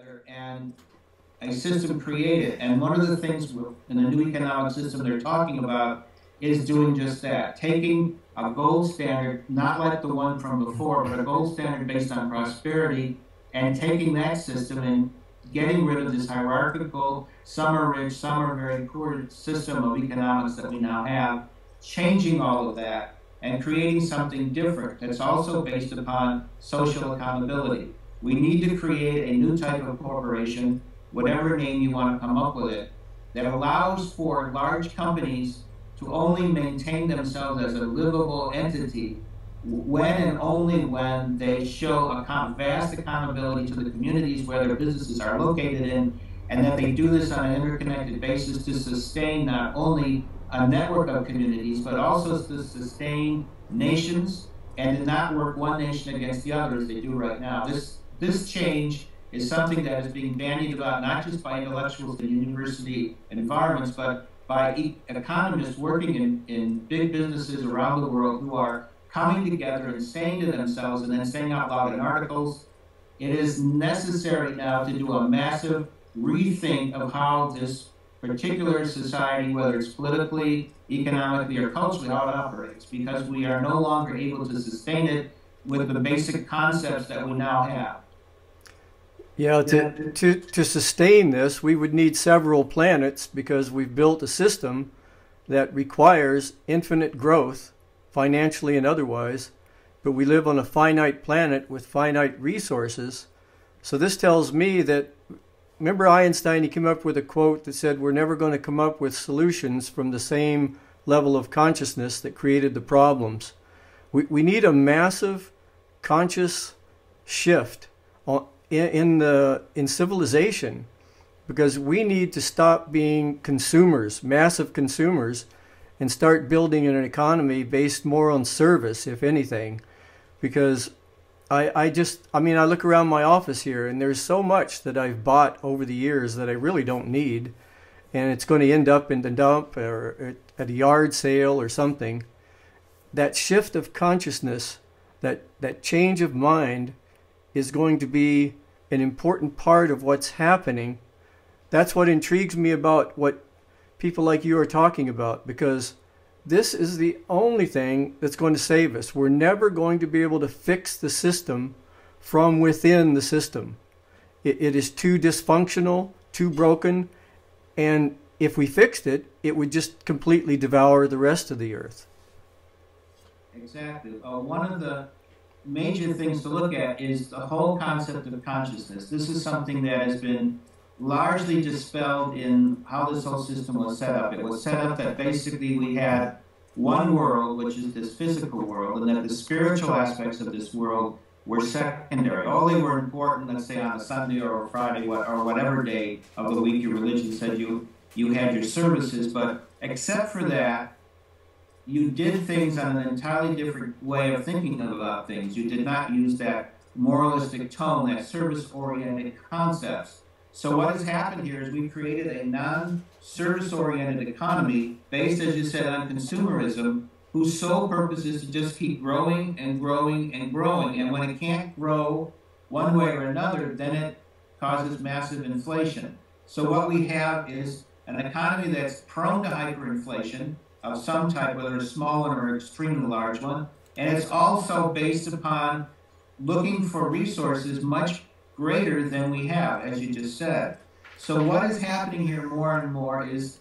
together and a system created. And one of the things in the new economic system they're talking about is doing just that, taking a gold standard, not like the one from before, but a gold standard based on prosperity, and taking that system and getting rid of this hierarchical, some are rich, some are very poor system of economics that we now have, changing all of that and creating something different that's also based upon social accountability. We need to create a new type of corporation, whatever name you want to come up with it, that allows for large companies to only maintain themselves as a livable entity when and only when they show a vast accountability to the communities where their businesses are located in, and that they do this on an interconnected basis to sustain not only a network of communities, but also to sustain nations and to not work one nation against the other as they do right now. This change is something that is being bandied about not just by intellectuals in university environments, but by economists working in big businesses around the world who are coming together and saying to themselves and then saying out loud in articles, it is necessary now to do a massive rethink of how this particular society, whether it's politically, economically, or culturally, how it operates, because we are no longer able to sustain it with the basic concepts that we now have. Yeah, to sustain this, we would need several planets because we've built a system that requires infinite growth, financially and otherwise, but we live on a finite planet with finite resources. So this tells me that, remember Einstein, he came up with a quote that said, we're never going to come up with solutions from the same level of consciousness that created the problems. We need a massive conscious shift in civilization, because we need to stop being consumers, massive consumers, and start building an economy based more on service, if anything. Because I look around my office here and there's so much that I've bought over the years that I really don't need, and it's going to end up in the dump or at a yard sale or something. That shift of consciousness, that change of mind is going to be an important part of what's happening. That's what intrigues me about what people like you are talking about, because this is the only thing that's going to save us. We're never going to be able to fix the system from within the system. It is too dysfunctional, too broken, and if we fixed it, it would just completely devour the rest of the earth. Exactly. One of the major things to look at is the whole concept of consciousness. This is something that has been largely dispelled in how this whole system was set up. It was set up that basically we had one world, which is this physical world, and that the spiritual aspects of this world were secondary. All they were important, let's say on a Sunday or a Friday or whatever day of the week your religion said you had your services, but except for that, you did things on an entirely different way of thinking about things. You did not use that moralistic tone, that service-oriented concepts. So what has happened here is we created a non-service-oriented economy based, as you said, on consumerism, whose sole purpose is to just keep growing and growing and growing. And when it can't grow one way or another, then it causes massive inflation. So what we have is an economy that's prone to hyperinflation of some type, whether a small one or an extremely large one. And it's also based upon looking for resources much greater than we have, as you just said. So what is happening here more and more is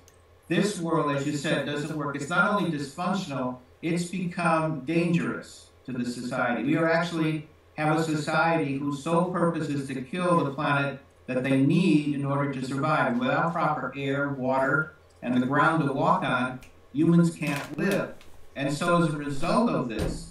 this world, as you said, doesn't work. It's not only dysfunctional, it's become dangerous to the society. We are actually have a society whose sole purpose is to kill the planet that they need in order to survive. Without proper air, water, and the ground to walk on, humans can't live. And so as a result of this,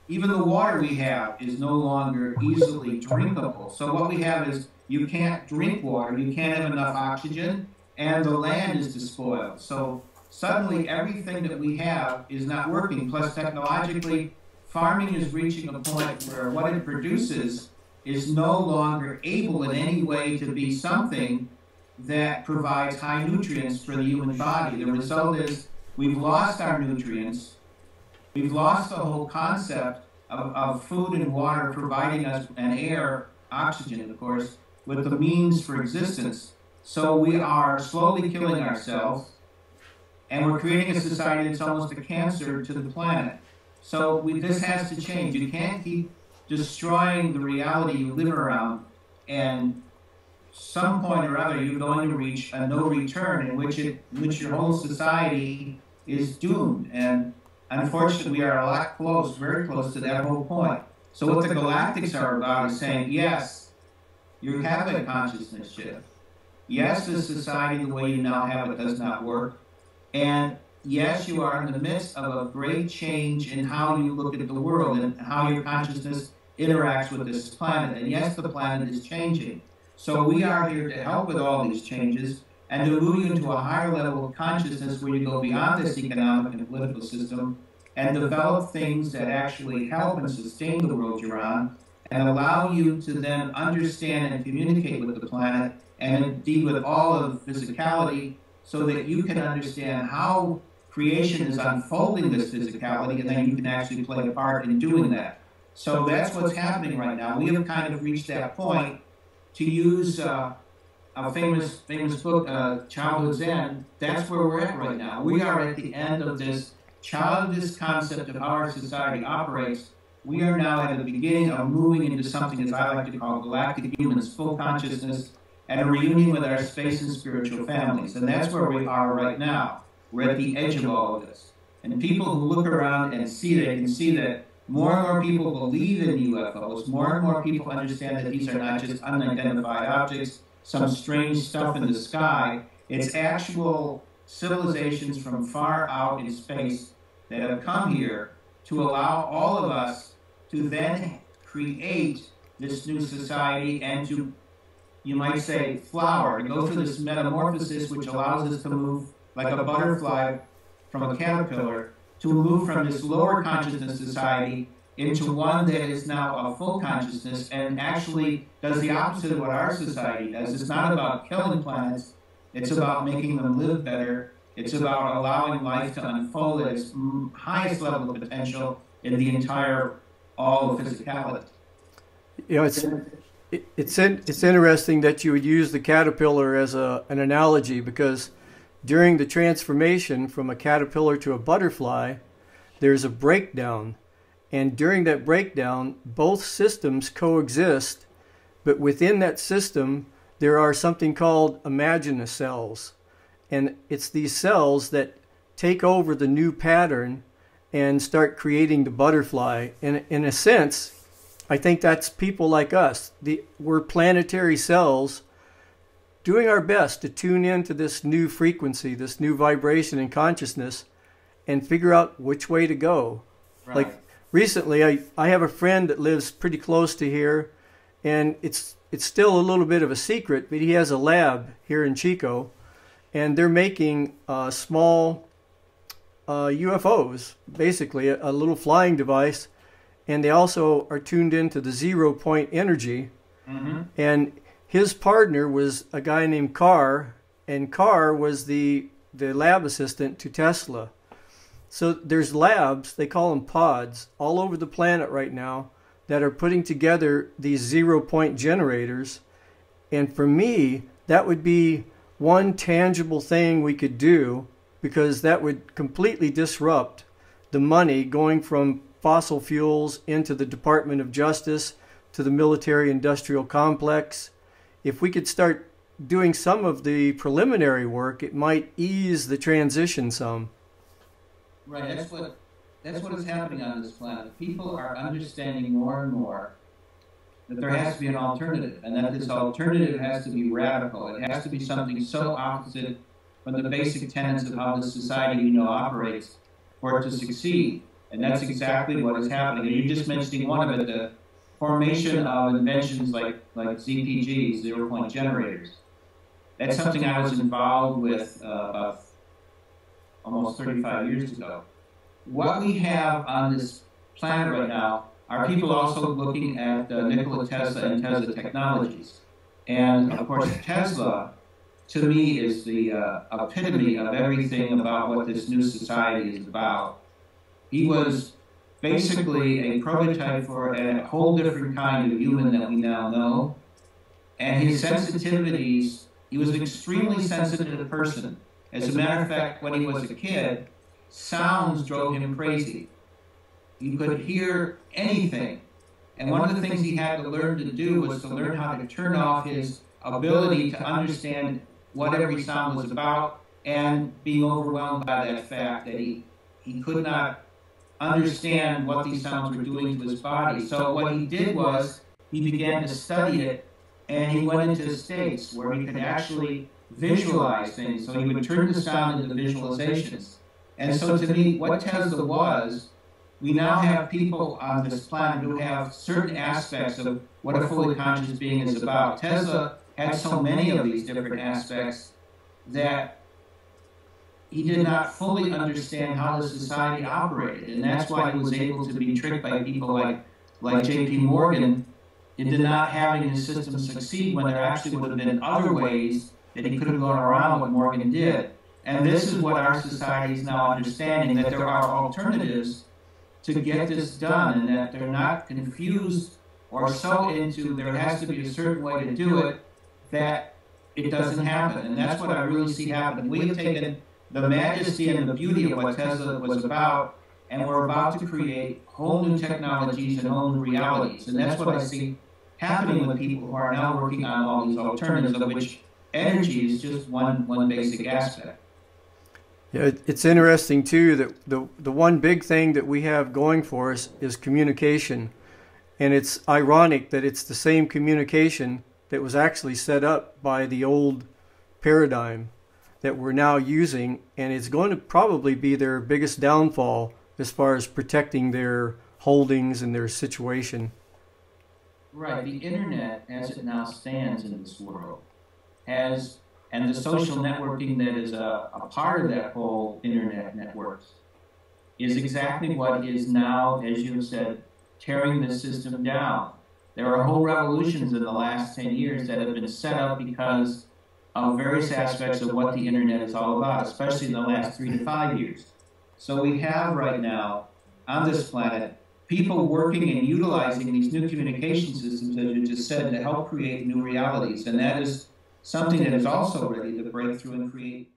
even the water we have is no longer easily drinkable. So what we have is you can't drink water, you can't have enough oxygen, and the land is despoiled. So suddenly everything that we have is not working. Plus technologically, farming is reaching a point where what it produces is no longer able in any way to be something that provides high nutrients for the human body. The result is we've lost our nutrients. We've lost the whole concept of food and water providing us, and air, oxygen, of course, with the means for existence. So we are slowly killing ourselves, and we're creating a society that's almost a cancer to the planet. So this has to change. You can't keep destroying the reality you live around, and some point or other you're going to reach a no return in which your whole society is doomed. And unfortunately, we are a lot close, very close to that whole point. So what the galactics are about is saying, yes, you have a consciousness shift. Yes, the society, the way you now have it, does not work. And yes, you are in the midst of a great change in how you look at the world and how your consciousness interacts with this planet. And yes, the planet is changing. So we are here to help with all these changes and to move you into a higher level of consciousness where you go beyond this economic and political system and develop things that actually help and sustain the world you're on and allow you to then understand and communicate with the planet and indeed with all of physicality so that you can understand how creation is unfolding this physicality and then you can actually play a part in doing that. So that's what's happening right now. We have kind of reached that point. To use a famous book, Childhood Zen, that's where we're at right now. We are at the end of this childish concept of how our society operates. We are now at the beginning of moving into something as I like to call galactic humans, full consciousness, and a reunion with our space and spiritual families. And that's where we are right now. We're at the edge of all of this. And people who look around and see it can see that more and more people believe in UFOs. More and more people understand that these are not just unidentified objects, some strange stuff in the sky. It's actual civilizations from far out in space that have come here to allow all of us to then create this new society and to, you might say, flower, to go through this metamorphosis which allows us to move like a butterfly from a caterpillar to move from this lower consciousness society into one that is now a full consciousness and actually does the opposite of what our society does. It's not about killing planets, it's about making them live better. It's about allowing life to unfold at its highest level of potential in the entire all of physicality. You know, it's interesting that you would use the caterpillar as an analogy, because during the transformation from a caterpillar to a butterfly, there's a breakdown. And during that breakdown, both systems coexist, but within that system, there are something called imagina cells. And it's these cells that take over the new pattern and start creating the butterfly. And in a sense, I think that's people like us. We're planetary cells doing our best to tune into this new frequency, this new vibration and consciousness, and figure out which way to go. Right. Like recently, I have a friend that lives pretty close to here, and it's still a little bit of a secret, but he has a lab here in Chico, and they're making small UFOs, basically a little flying device, and they also are tuned into the 0-point energy. Mm-hmm. And his partner was a guy named Carr, and Carr was the lab assistant to Tesla. So there's labs, they call them pods, all over the planet right now that are putting together these 0-point generators. And for me, that would be one tangible thing we could do, because that would completely disrupt the money going from fossil fuels into the Department of Justice to the military-industrial complex. If we could start doing some of the preliminary work, it might ease the transition some. Right, that's what is happening on this planet. People are understanding more and more that there has to be an alternative, and that this alternative has to be radical. It has to be something so opposite from the basic tenets of how this society operates for it to succeed. And that's exactly what is happening. And you're just mentioning one of it, the formation of inventions like ZPGs, zero-point generators. That's something I was involved with almost 35 years ago. What we have on this planet right now are people also looking at Nikola Tesla and Tesla technologies. And of course, Tesla, to me, is the epitome of everything about what this new society is about. He was basically a prototype for a whole different kind of human that we now know. and his sensitivities, he was an extremely sensitive person. As a matter of fact, when he was a kid, sounds drove him crazy. He could hear anything. And one of the things he had to learn to do was to learn how to turn off his ability to understand what every sound was about, and being overwhelmed by that fact that he could not understand what these sounds were doing to his body. So what he did was he began to study it, and he went into states where he could actually visualize things. So he would turn the sound into visualizations. And so to me, what Tesla was, we now have people on this planet who have certain aspects of what a fully conscious being is about. Tesla had so many of these different aspects that he did not fully understand how the society operated, and that's why he was able to be tricked by people like J.P. Morgan into not having his system succeed when there actually would have been other ways that he could have gone around what Morgan did. And this is what our society is now understanding, that there are alternatives to get this done, and that they're not confused or so into there has to be a certain way to do it that it doesn't happen. And that's what I really see happening. We have taken the majesty and the beauty of what Tesla was about, and we're about to create whole new technologies and whole new realities. And that's what I see happening with people who are now working on all these alternatives, of which energy is just one basic aspect. Yeah, it's interesting too that the one big thing that we have going for us is communication. And it's ironic that it's the same communication that was actually set up by the old paradigm that we're now using, and it's going to probably be their biggest downfall as far as protecting their holdings and their situation. Right. The internet, as it now stands in this world, has, and the social networking that is a part of that whole internet networks, is exactly what is now, as you have said, tearing the system down. There are whole revolutions in the last 10 years that have been set up because of various aspects of what the internet is all about, especially in the last 3 to 5 years. So we have right now, on this planet, people working and utilizing these new communication systems, as you just said, to help create new realities. And that is something that is also ready to break through and create